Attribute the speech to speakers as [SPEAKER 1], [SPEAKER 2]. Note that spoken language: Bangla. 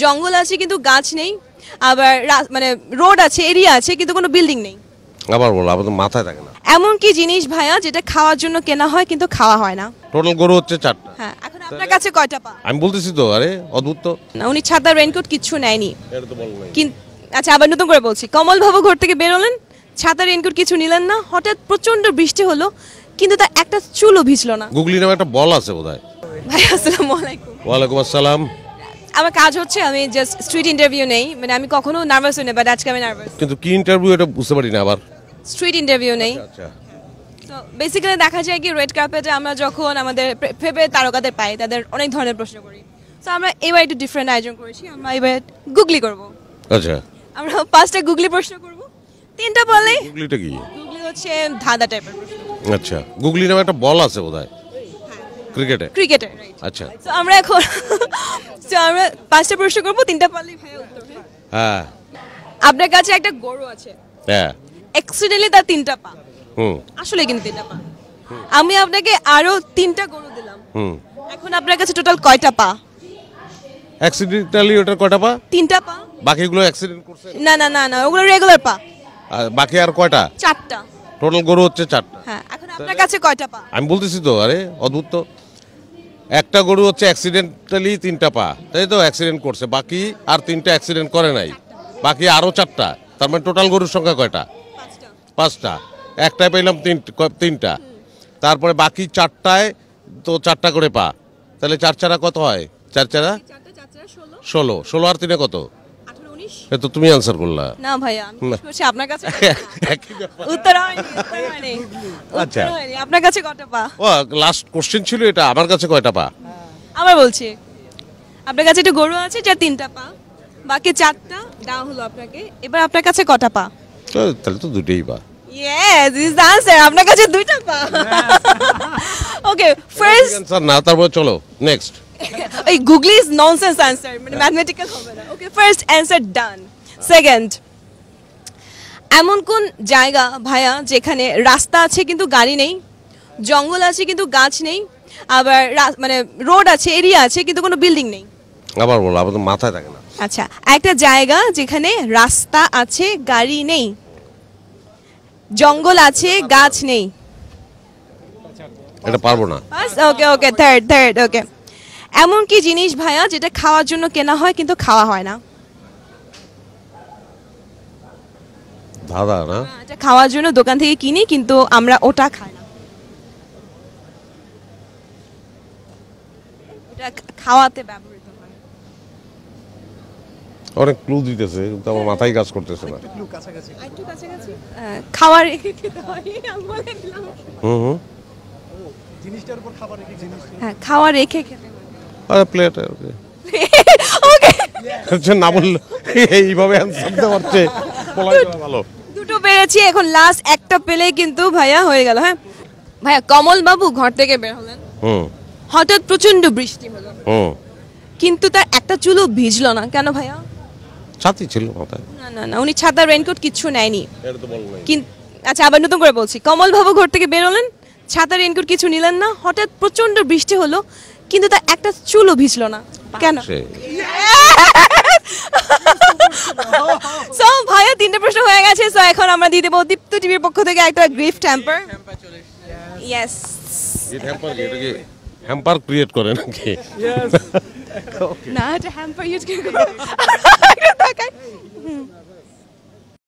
[SPEAKER 1] জঙ্গল আছে কিন্তু গাছ নেই, আবার মানে রোড আছে, এরিয়া আছে কিন্তু কোনো বিল্ডিং নেই।
[SPEAKER 2] আবার বলো, আবার তো মাথায় থাকে না।
[SPEAKER 1] এমন কি জিনিস ভাইয়া যেটা খাওয়ার জন্য কেনা হয় কিন্তু খাওয়া হয় না?
[SPEAKER 2] টোটাল গরু হচ্ছে 4টা।
[SPEAKER 1] হ্যাঁ, এখন আপনার কাছে কয়টা পা?
[SPEAKER 2] আমি বলতেছি তো, আরে অদ্ভুত তো।
[SPEAKER 1] না, উনি ছাতা রেইনকোট কিচ্ছু নেয়নি।
[SPEAKER 2] এটা তো বল নাই।
[SPEAKER 1] আচ্ছা, আবার নতুন করে বলছি, কমল বাবু ঘর থেকে বেরোলেন, ছাতা রেইনকোট কিছু নিলেন না, হঠাৎ প্রচন্ড বৃষ্টি হলো কিন্তু তার একটা চুলও ভিজলো না।
[SPEAKER 2] গুগলি নামে একটা বল আছে বোধহয়।
[SPEAKER 1] ভাই আসসালামু আলাইকুম।
[SPEAKER 2] ওয়ালাইকুম আসসালাম।
[SPEAKER 1] আমার কাজ হচ্ছে আমি জাস্ট স্ট্রিট ইন্টারভিউ নেই, মানে আমি কখনো নার্ভাস হই না, বাট আজকে আমি নার্ভাস।
[SPEAKER 2] কিন্তু কি ইন্টারভিউ এটা বুঝতে পারি না। আবার
[SPEAKER 1] স্ট্রিট ইন্টারভিউ নেই।
[SPEAKER 2] আচ্ছা,
[SPEAKER 1] তো বেসিক্যালি দেখা যায় কি, রেড কার্পেটে আমরা যখন আমাদের ফেভারিট তারকাদের পাই, তাদের অনেক ধরনের প্রশ্ন করি। তো আমরা এবার একটু ডিফারেন্ট আয়োজন করেছি, আমরা এবার গুগলি করব।
[SPEAKER 2] আচ্ছা,
[SPEAKER 1] আমরা 5টা গুগলি প্রশ্ন করব, 3টা বললেই।
[SPEAKER 2] গুগলিটা কি?
[SPEAKER 1] গুগলি হচ্ছে ধাঁধা টাইপের প্রশ্ন।
[SPEAKER 2] আচ্ছা, গুগলি নামে একটা বল আছে বোধহয় ক্রিকেটে। আচ্ছা,
[SPEAKER 1] তো আমরা এখন তো আমরা 5টা প্রশ্ন করব, 3টা পারলেই ভাইয়া উত্তর।
[SPEAKER 2] হ্যাঁ
[SPEAKER 1] আপনার কাছে একটা গরু আছে,
[SPEAKER 2] হ্যাঁ,
[SPEAKER 1] অ্যাক্সিডেন্টলি তার 3টা পা। আসলে কিন্তু 3টা পা। আমি আপনাকে আরো 3টা গরু দিলাম, এখন আপনার কাছে টোটাল কয়টা পা?
[SPEAKER 2] অ্যাক্সিডেন্টালি ওটার কয়টা পা?
[SPEAKER 1] 3টা পা।
[SPEAKER 2] বাকিগুলো অ্যাক্সিডেন্ট করছে?
[SPEAKER 1] না না না না, ওগুলো রেগুলার পা।
[SPEAKER 2] আর বাকি আর কয়টা?
[SPEAKER 1] 4টা।
[SPEAKER 2] টোটাল গরু হচ্ছে 4টা।
[SPEAKER 1] হ্যাঁ, এখন আপনার কাছে কয়টা পা?
[SPEAKER 2] আমি বলতেছি তো, আরে অদ্ভুত তো। একটা গরু হচ্ছে অ্যাক্সিডেন্টালি 3টা পা, তাই তো? অ্যাক্সিডেন্ট করছে, বাকি আর 3টা অ্যাক্সিডেন্ট করে নাই, বাকি আরো 4টা। তার মানে টোটাল গরুর সংখ্যা কয়টা? 5টা। একটায় পেলাম 3টা, তারপরে বাকি 4টায় তো 4টা করে পা, তাহলে 4 চারা কত হয়? 4 চারা 16। 16 আর 3 কত?
[SPEAKER 1] 18 19।
[SPEAKER 2] এ তো তুমি আনসার করলা।
[SPEAKER 1] না ভাইয়া, আমি করছি আপনার কাছে।
[SPEAKER 2] একই ব্যাপার।
[SPEAKER 1] উত্তর হয়নি, উত্তর হয়নি।
[SPEAKER 2] আচ্ছা,
[SPEAKER 1] উত্তর হয়নি। আপনার কাছে কয়টা পা?
[SPEAKER 2] ও লাস্ট কোশ্চেন ছিল এটা। আমার কাছে কয়টা পা?
[SPEAKER 1] আবার বলছি, আপনার কাছে একটা গরু আছে যার 3টা পা, বাকি 4টা দেওয়া হলো আপনাকে, এবার আপনার কাছে কয়টা পা?
[SPEAKER 2] তাহলে তো দুটোই পা।
[SPEAKER 1] Yes, this is the answer. আপনার কাছে 2টা পা। ওকে, ফার্স্ট
[SPEAKER 2] আনসার না, তারপর চলো নেক্সট।
[SPEAKER 1] এই গুগলি ইজ ননসেন্স আনসার, মানে ম্যাথমেটিক্যাল হবে না। ওকে, ফার্স্ট অ্যানসার ডান। সেকেন্ড, এমন কোন জায়গা ভাইয়া যেখানে রাস্তা আছে কিন্তু গাড়ি নেই, জঙ্গল আছে কিন্তু গাছ নেই, আবার মানে রোড আছে, এরিয়া আছে কিন্তু কোনো বিল্ডিং নেই?
[SPEAKER 2] আবার বলো, আবার তো মাথায় থাকে না।
[SPEAKER 1] আচ্ছা, একটা জায়গা যেখানে রাস্তা আছে, গাড়ি নেই, জঙ্গল আছে, গাছ নেই।
[SPEAKER 2] এটা পারবো না।
[SPEAKER 1] ওকে ওকে, থার্ড। ওকে, এমন কি জিনিস ভাইয়া যেটা খাওয়ার জন্য কেনা হয় কিন্তু খাওয়া হয় না?
[SPEAKER 2] দাদা না,
[SPEAKER 1] এটা খাওয়ার জন্য দোকান থেকে কিনি কিন্তু আমরা ওটা খাই না, ওটা খাওয়াতে ব্যবহৃত হয়।
[SPEAKER 2] অনেক ক্লু দিতেছে কিন্তু আমার মাথায় কাজ করতেছে না।
[SPEAKER 1] একটু কাছাকাছি। খাওয়ার রেখে খেতে হয়, আমি বলে দিলাম।
[SPEAKER 3] জিনিসটার উপর খাবার রেখে
[SPEAKER 1] হ্যাঁ, খাওয়ার রেখে খেতে হয়।
[SPEAKER 2] আরে প্লেট।
[SPEAKER 1] ওকে,
[SPEAKER 2] আচ্ছা, না বললো এইভাবে অ্যানসার দেওয়া হচ্ছে, বলাই দেওয়া ভালো।
[SPEAKER 1] দুটো পেরেছি, এখন লাস্ট একটা পেলে কিন্তু ভাইয়া হয়ে গেল। হ্যাঁ ভাইয়া, কমল বাবু ঘর থেকে বের হলেন, হঠাৎ প্রচন্ড বৃষ্টি হলো, কিন্তু তার একটা চুলও ভিজলো না, কেন ভাইয়া?
[SPEAKER 2] ছাতি ছিল মাথায়।
[SPEAKER 1] না না না, উনি ছাতা রেইনকোট কিচ্ছু নেয়নি।
[SPEAKER 2] এটা তো বল নাই।
[SPEAKER 1] আচ্ছা, আবার নতুন করে বলছি, কমল বাবু ঘর থেকে বের হলেন, ছাতা রেইনকোট কিছু নিলেন না, হঠাৎ প্রচন্ড বৃষ্টি হলো কিন্তু তার একটা চুলও ভিজলো না, কেন? সো ভাইয়া 3টে প্রশ্ন হয়ে গেছে। সো এখন আমরা দিয়ে দেবো দীপ্ত টিভির পক্ষ থেকে একটা gift hamper. Yes,
[SPEAKER 2] hamper create করে নাকি?
[SPEAKER 1] না, এটা হ্যাম্পার ইউজ করে